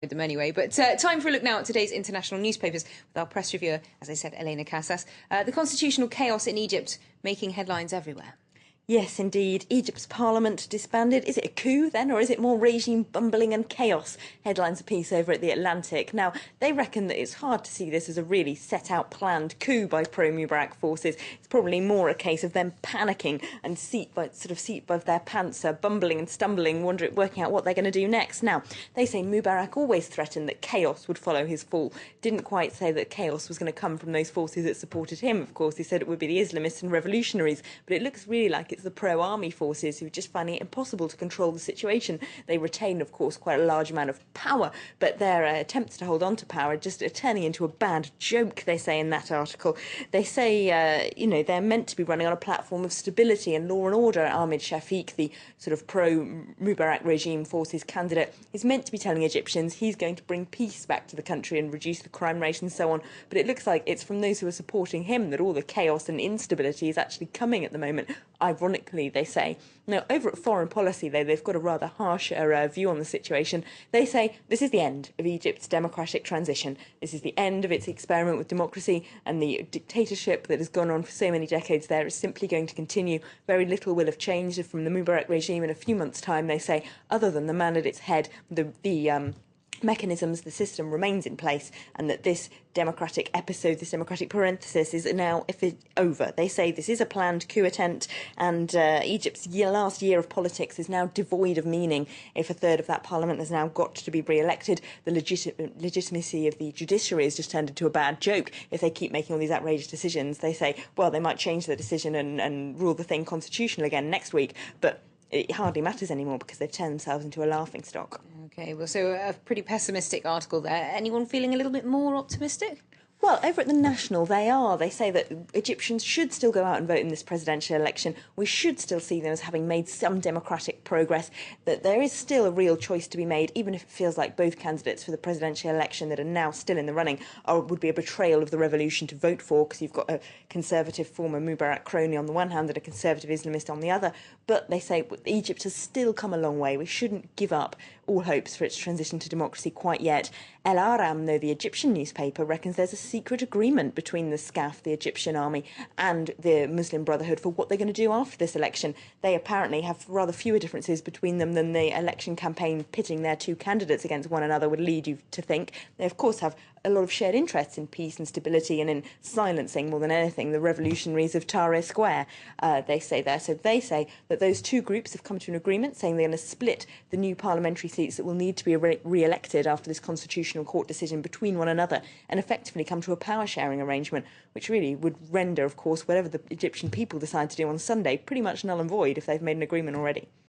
With them anyway. But time for a look now at today's international newspapers with our press reviewer, as I said, Elena Casas. The constitutional chaos in Egypt making headlines everywhere. Yes, indeed. Egypt's parliament disbanded. Is it a coup then, or is it more regime bumbling and chaos? Headlines a piece over at The Atlantic. Now, they reckon that it's hard to see this as a really set-out planned coup by pro-Mubarak forces. It's probably more a case of them panicking and seat above their pants, bumbling and stumbling, working out what they're going to do next. Now, they say Mubarak always threatened that chaos would follow his fall. Didn't quite say that chaos was going to come from those forces that supported him, of course. He said it would be the Islamists and revolutionaries, but it looks really like it's the pro-army forces who are just finding it impossible to control the situation. They retain, of course, quite a large amount of power, but their attempts to hold on to power just are turning into a bad joke, they say in that article. They say, they're meant to be running on a platform of stability and law and order. Ahmed Shafiq, the sort of pro-Mubarak regime forces candidate, is meant to be telling Egyptians he's going to bring peace back to the country and reduce the crime rate and so on. But it looks like it's from those who are supporting him that all the chaos and instability is actually coming at the moment, ironically, they say. Now, over at Foreign Policy, they've got a rather harsher view on the situation. They say this is the end of Egypt's democratic transition. This is the end of its experiment with democracy, and the dictatorship that has gone on for so many decades there is simply going to continue. Very little will have changed from the Mubarak regime in a few months' time, they say, other than the man at its head, the mechanisms, the system remains in place, and that this democratic episode, this democratic parenthesis, is now over. They say this is a planned coup attempt, and Egypt's last year of politics is now devoid of meaning. If a third of that parliament has now got to be re-elected, the legitimacy of the judiciary has just turned into a bad joke. If they keep making all these outrageous decisions, they say, well, they might change their decision and rule the thing constitutional again next week, but it hardly matters anymore because they've turned themselves into a laughingstock. Okay, well, so a pretty pessimistic article there. Anyone feeling a little bit more optimistic? Well, over at the National, they say that Egyptians should still go out and vote in this presidential election. We should still see them as having made some democratic progress, that there is still a real choice to be made, even if it feels like both candidates for the presidential election that are now still in the running would be a betrayal of the revolution to vote for, because you've got a conservative former Mubarak crony on the one hand and a conservative Islamist on the other. But they say Egypt has still come a long way. We shouldn't give up all hopes for its transition to democracy quite yet. AlAhram, though, the Egyptian newspaper, reckons there's a secret agreement between the SCAF, the Egyptian army, and the Muslim Brotherhood for what they're going to do after this election. They apparently have rather fewer differences between them than the election campaign pitting their two candidates against one another would lead you to think. They, of course, have a lot of shared interests in peace and stability and in silencing, more than anything, the revolutionaries of Tahrir Square, they say there. So they say that those two groups have come to an agreement saying they're going to split the new parliamentary seats that will need to be re-elected after this constitutional court decision between one another, and effectively come to a power-sharing arrangement, which really would render, of course, whatever the Egyptian people decide to do on Sunday pretty much null and void if they've made an agreement already.